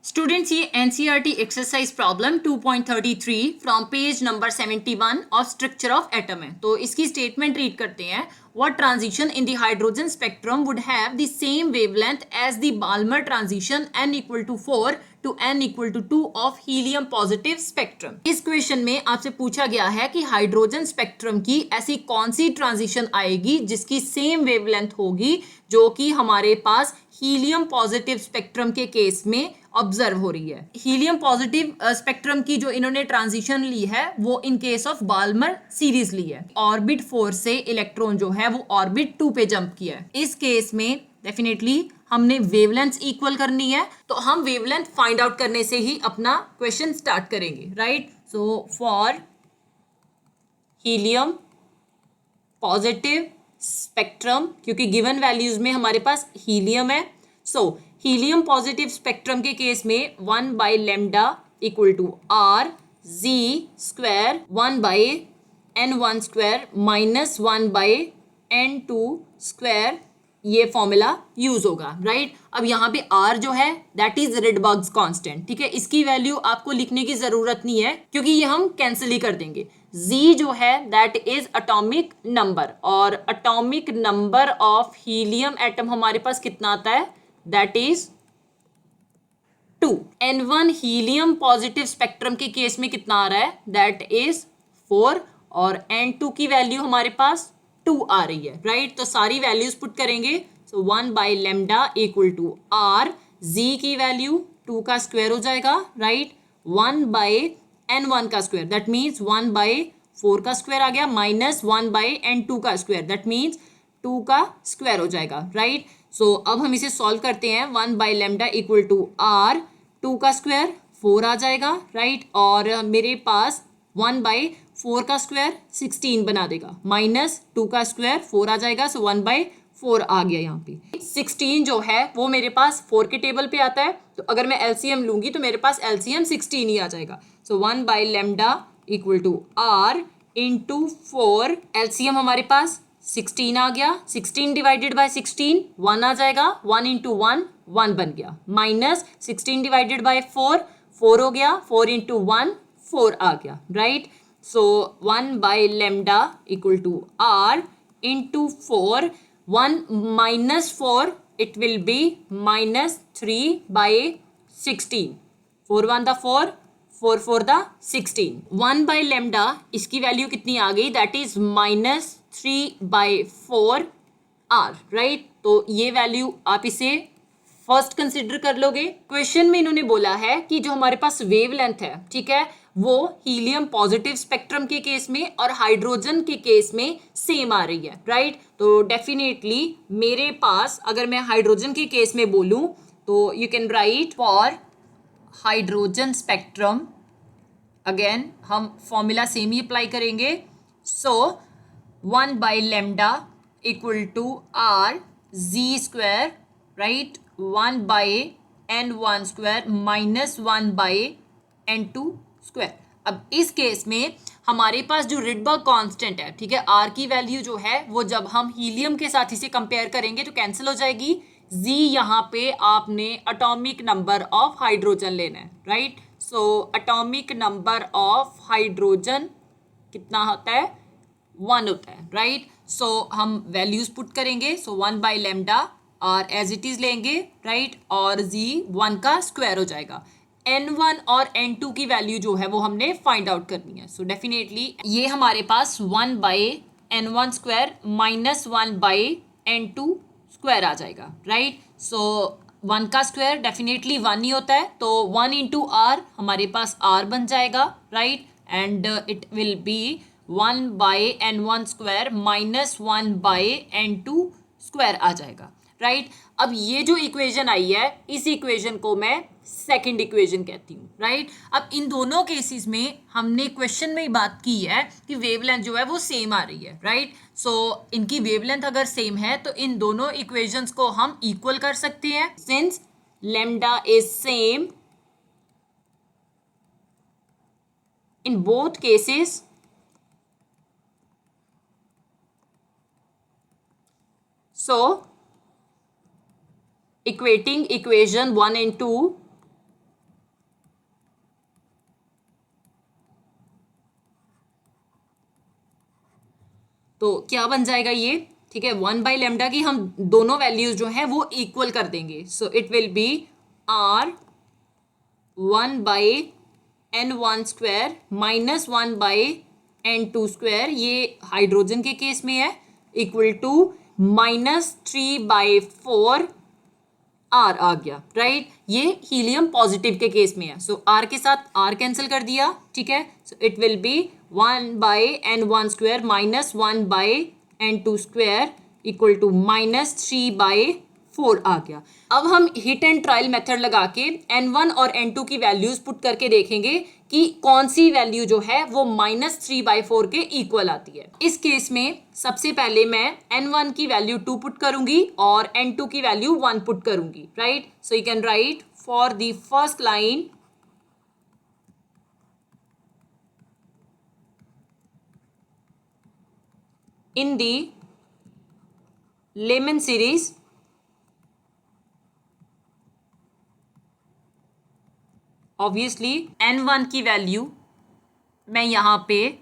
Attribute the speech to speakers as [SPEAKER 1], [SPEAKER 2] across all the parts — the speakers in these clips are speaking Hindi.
[SPEAKER 1] स्टूडेंट्स ये NCERT exercise problem 2.33 from page number 71 of structure of atom है। तो इसकी स्टेटमेंट रीड करते हैं। What transition in the hydrogen spectrum would have the same wavelength as the Balmer transition n equal to 4 to n equal to 2 of helium positive spectrum. इस क्वेश्चन में आपसे पूछा गया है कि हाइड्रोजन स्पेक्ट्रम की ऐसी कौन सी ट्रांजिशन आएगी जिसकी सेम वेवलेंथ होगी जो कि हमारे पास हीलियम पॉजिटिव स्पेक्ट्रम के केस में ऑब्जर्व हो रही है। हीलियम पॉजिटिव स्पेक्ट्रम की जो इन्होंने ट्रांजिशन ली है वो in case of Balmer series ली है। ऑर्बिट 4 से इलेक्ट्रॉन जो है वो ऑर्बिट 2 पे जंप किया है। इस केस में डेफिनेटली हमने वेवलेंथ इक्वल करनी है, तो हम वेवलेंथ फाइंड आउट करने से ही अपना क्वेश्चन स्टार्ट करेंगे, right. So for helium positive spectrum, क्योंकि गिवन वैल्यूज में हमारे पास हीलियम है, सो हीलियम पॉजिटिव स्पेक्ट्रम के केस में 1 by lambda equal to R Z square 1 by n1 square minus 1 by n2 square, ये फॉर्मूला यूज होगा, राइट। अब यहाँ पे R जो है दैट इज रिडबर्ग्स कांस्टेंट, ठीक है। इसकी वैल्यू आपको लिखने की जरूरत नहीं है क्योंकि ये हम कैंसिल ही कर देंगे। Z जो है दैट इज एटॉमिक नंबर, और atomic number of helium atom हमारे पास कितना आता है, that is 2। n1 helium positive spectrum के केस में कितना आ रहा है, दैट इज 4, और n2 की वैल्यू हमारे पास 2 आ रही है, राइट। तो सारी वैल्यूज पुट करेंगे, so 1 by lambda equal to R, जी की वैल्यू 2 का स्क्वायर हो जाएगा, राइट। 1 बाई n1 का स्क्वायर दैट मीन्स 1 बाई 4 का स्क्वायर आ गया, माइनस 1 बाई n2 का स्क्वायर दैट मीन्स 2 का स्क्वायर हो जाएगा, राइट। सो अब हम इसे सॉल्व करते हैं। 1 by lambda equal to R, 2 का स्क्वायर 4 आ जाएगा, राइट। और मेरे पास 1 बाई 4 का स्क्वायर 16 बना देगा, माइनस 2 का स्क्वायर 4 आ जाएगा, सो 1 बाई 4 आ गया। यहाँ पे 16 जो है वो मेरे पास 4 के टेबल पे आता है, तो अगर मैं एलसीएम लूंगी तो मेरे पास एलसीएम 16 ही आ जाएगा। So 1 by lambda equal to R into 4, LCM हमारे पास 16 आ गया, 16 डिवाइडेड बाय 16 1 आ जाएगा, 1 इंटू 1 1 बन गया, माइनस 16 डिवाइडेड बाय 4 4 हो गया, 4 इंटू 1 4 आ गया, right. So 1 by lambda equal to R into 4, 1 minus 4 it will be minus 3 by 16, 4 1 the 4 4 4 the 16, 1 by lambda इसकी वैल्यू कितनी आ गई, that is minus 3 by 4 R, right. तो ये वैल्यू आप इसे फर्स्ट कंसिडर कर लोगे। क्वेश्चन में इन्होंने बोला है कि जो हमारे पास वेवलेंथ है, ठीक है, वो हीलियम पॉजिटिव स्पेक्ट्रम के केस में और हाइड्रोजन के केस में सेम आ रही है, राइट। तो डेफिनेटली मेरे पास अगर मैं हाइड्रोजन के केस में बोलूं तो you can write for hydrogen spectrum, again हम फॉर्मूला सेम ही अप्लाई करेंगे। So 1 by lambda equal to R Z square, right, 1 by n1 square minus 1 by n2 square. अब इस केस में हमारे पास जो रिडबर्ग कांस्टेंट है, ठीक है, आर की वैल्यू जो है वो जब हम हीलियम के साथ इसे कंपेयर करेंगे तो कैंसिल हो जाएगी। जी यहाँ पे आपने एटॉमिक नंबर ऑफ हाइड्रोजन लेना है, right. So atomic number of hydrogen कितना होता है, 1 होता है, राइट। सो हम वैल्यूज पुट करेंगे, सो 1 बाई लेमडा और एज इट इज लेंगे, राइट, और जी 1 का स्क्वायर हो जाएगा। n1 और n2 की वैल्यू जो है वो हमने फाइंड आउट करनी है। सो डेफिनेटली ये हमारे पास 1 by n1 square minus 1 by n2 square आ जाएगा, राइट। सो 1 का स्क्वायर डेफिनेटली 1 ही होता है, तो 1 इंटू आर हमारे पास r बन जाएगा, right, and it will be 1 by n1 square minus 1 by n2 square आ जाएगा, राइट। अब ये जो इक्वेशन आई है इस इक्वेशन को मैं सेकंड इक्वेशन कहती हूँ, राइट। अब इन दोनों केसेस में हमने क्वेश्चन में ही बात की है कि वेवलेंथ जो है वो सेम आ रही है, राइट। सो इनकी वेवलेंथ अगर सेम है तो इन दोनों इक्वेशंस को हम इक्वल कर सकते हैं, since lambda is same in both cases, so equating equation 1 and 2 तो क्या बन जाएगा ये, ठीक है, 1/λ की हम दोनों वैल्यूज जो है वो इक्वल कर देंगे. सो it will B R 1/n1² minus 1/n2², ये हाइड्रोजन के केस में है, इक्वल टू -3/4 R आ गया, राइट. ये हीलियम पॉजिटिव के केस में है. सो R के साथ R कैंसिल कर दिया, ठीक है. So it will be 1/n1² minus 1/n2² equal to -3/4 आ गया. अब हम हिट एंड ट्रायल मेथड लगा के n1 और n2 की वैल्यूज पुट करके देखेंगे कि कौन सी वैल्यू जो है वो -3/4 के इक्वल आती है. इस केस में सबसे पहले मैं n1 की वैल्यू 2 पुट करूंगी और n2 की वैल्यू 1 पुट करूंगी, right. So you can write for the first line in the Lehman series, obviously n1 की वैल्यू मैं यहाँ पे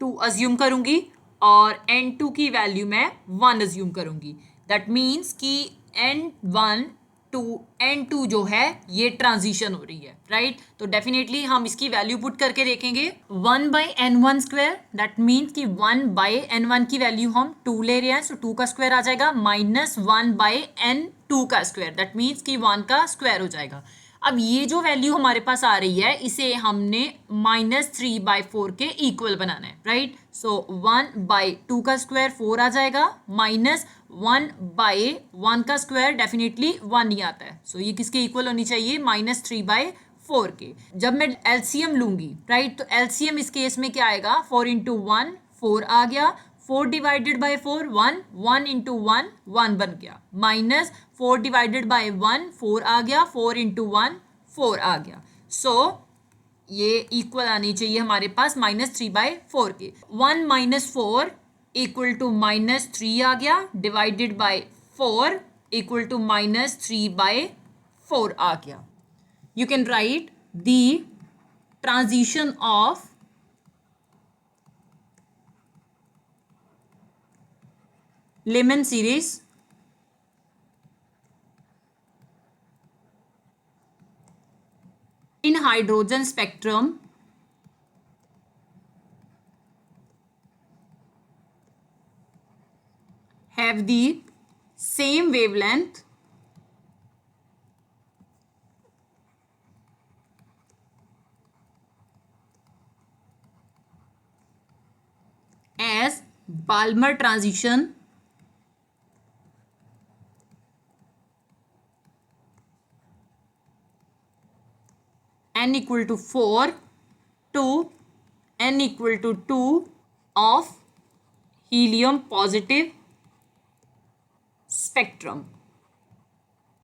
[SPEAKER 1] 2 अज्यूम करूंगी और n2 की वैल्यू मैं 1 अज्यूम करूंगी. दैट मीन्स कि n1 टू n2 जो है ये ट्रांजिशन हो रही है, राइट. तो डेफिनेटली हम इसकी वैल्यू पुट करके देखेंगे. 1/n1², दैट मीन्स कि 1/n1 की वैल्यू हम 2 ले रहे हैं, सो 2 का स्क्वायर आ जाएगा, माइनस 1/n2 का स्क्वायर, दैट मीन्स कि 1 का स्क्वायर हो जाएगा. अब ये जो वैल्यू हमारे पास आ रही है इसे हमने -3/4 के इक्वल बनाना है, राइट. सो 1/2 का स्क्वायर 4 आ जाएगा, माइनस 1/1 का स्क्वायर डेफिनेटली 1 ही आता है. सो ये किसके इक्वल होनी चाहिए, -3/4 के. जब मैं एलसीएम लूंगी, राइट, तो एलसीएम इस केस में क्या आएगा, 4 इंटू 1 4 आ गया, 4 डिवाइडेड बाई 4 1, 1 इंटू 1 1 बन गया, माइनस 4 डिवाइडेड बाई 1 4 आ गया, 4 इंटू 1 4 आ गया. सो ये इक्वल आनी चाहिए हमारे पास -3/4 के. 1 माइनस 4 इक्वल टू -3 आ गया, डिवाइडेड बाई 4 इक्वल टू -3/4 आ गया. You can right the transition of Lehman series in hydrogen spectrum have the same wavelength as Balmer transition n equal to 4 to n equal to 2 of helium positive spectrum.